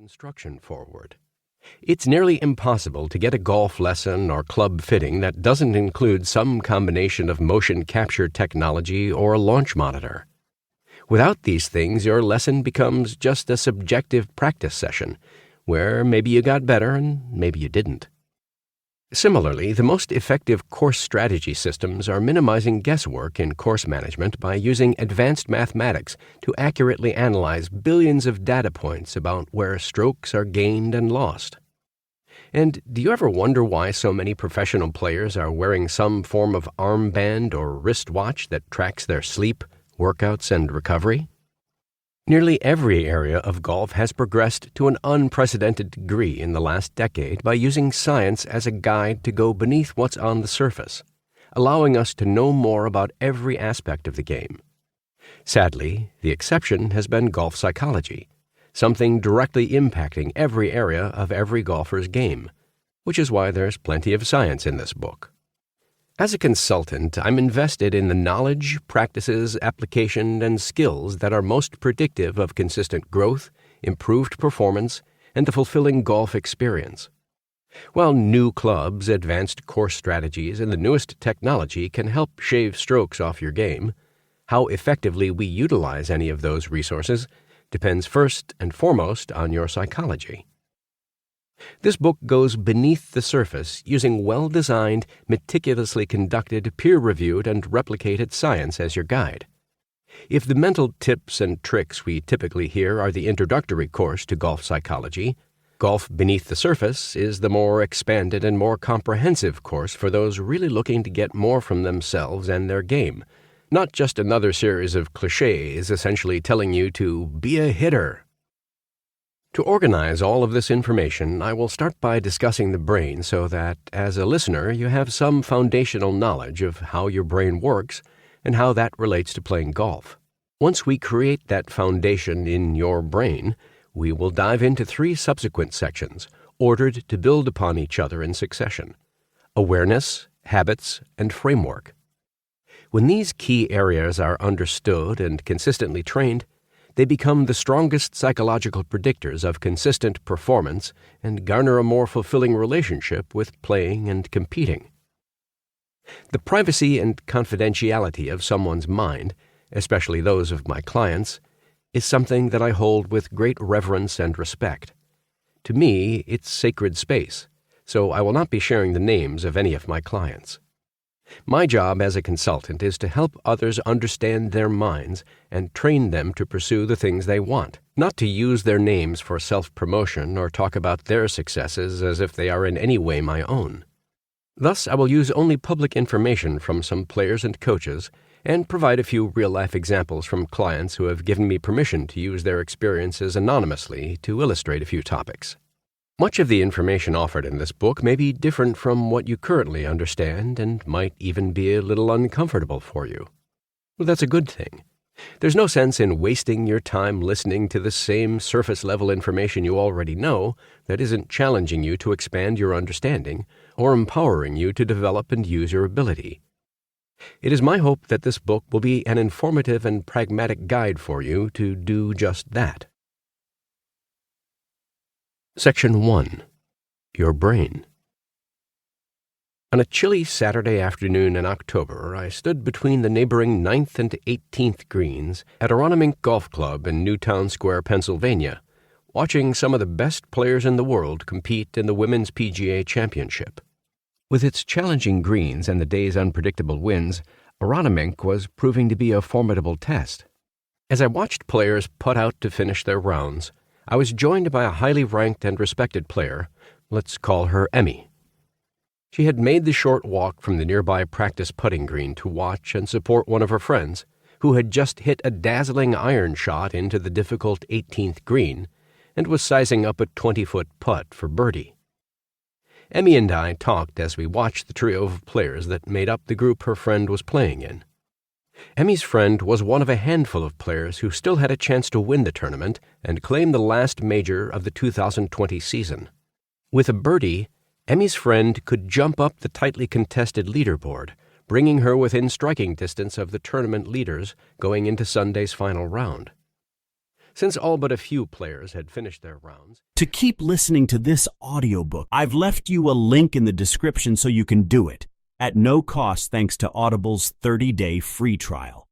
instruction forward. It's nearly impossible to get a golf lesson or club fitting that doesn't include some combination of motion capture technology or a launch monitor. Without these things, your lesson becomes just a subjective practice session, where maybe you got better and maybe you didn't. Similarly, the most effective course strategy systems are minimizing guesswork in course management by using advanced mathematics to accurately analyze billions of data points about where strokes are gained and lost. And do you ever wonder why so many professional players are wearing some form of armband or wristwatch that tracks their sleep, workouts, and recovery? Nearly every area of golf has progressed to an unprecedented degree in the last decade by using science as a guide to go beneath what's on the surface, allowing us to know more about every aspect of the game. Sadly, the exception has been golf psychology, something directly impacting every area of every golfer's game, which is why there's plenty of science in this book. As a consultant, I'm invested in the knowledge, practices, application, and skills that are most predictive of consistent growth, improved performance, and the fulfilling golf experience. While new clubs, advanced course strategies, and the newest technology can help shave strokes off your game, how effectively we utilize any of those resources depends first and foremost on your psychology. This book goes beneath the surface using well-designed, meticulously conducted, peer-reviewed, and replicated science as your guide. If the mental tips and tricks we typically hear are the introductory course to golf psychology, Golf Beneath the Surface is the more expanded and more comprehensive course for those really looking to get more from themselves and their game, not just another series of cliches essentially telling you to be a hitter. To organize all of this information, I will start by discussing the brain so that, as a listener, you have some foundational knowledge of how your brain works and how that relates to playing golf. Once we create that foundation in your brain, we will dive into 3 subsequent sections, ordered to build upon each other in succession: awareness, habits, and framework. When these key areas are understood and consistently trained, they become the strongest psychological predictors of consistent performance and garner a more fulfilling relationship with playing and competing. The privacy and confidentiality of someone's mind, especially those of my clients, is something that I hold with great reverence and respect. To me, it's sacred space, so I will not be sharing the names of any of my clients. My job as a consultant is to help others understand their minds and train them to pursue the things they want, not to use their names for self-promotion or talk about their successes as if they are in any way my own. Thus, I will use only public information from some players and coaches and provide a few real-life examples from clients who have given me permission to use their experiences anonymously to illustrate a few topics. Much of the information offered in this book may be different from what you currently understand and might even be a little uncomfortable for you. Well, that's a good thing. There's no sense in wasting your time listening to the same surface-level information you already know that isn't challenging you to expand your understanding or empowering you to develop and use your ability. It is my hope that this book will be an informative and pragmatic guide for you to do just that. Section 1. Your Brain. On a chilly Saturday afternoon in October, I stood between the neighboring 9th and 18th greens at Audiobook Golf Club in Newtown Square, Pennsylvania, watching some of the best players in the world compete in the Women's PGA Championship. With its challenging greens and the day's unpredictable winds, Audiobook was proving to be a formidable test. As I watched players putt out to finish their rounds, I was joined by a highly ranked and respected player. Let's call her Emmy. She had made the short walk from the nearby practice putting green to watch and support one of her friends, who had just hit a dazzling iron shot into the difficult 18th green and was sizing up a 20-foot putt for birdie. Emmy and I talked as we watched the trio of players that made up the group her friend was playing in. Emmy's friend was one of a handful of players who still had a chance to win the tournament and claim the last major of the 2020 season. With a birdie, Emmy's friend could jump up the tightly contested leaderboard, bringing her within striking distance of the tournament leaders going into Sunday's final round. Since all but a few players had finished their rounds, To keep listening to this audiobook, I've left you a link in the description so you can do it, at no cost thanks to Audible's 30-day free trial.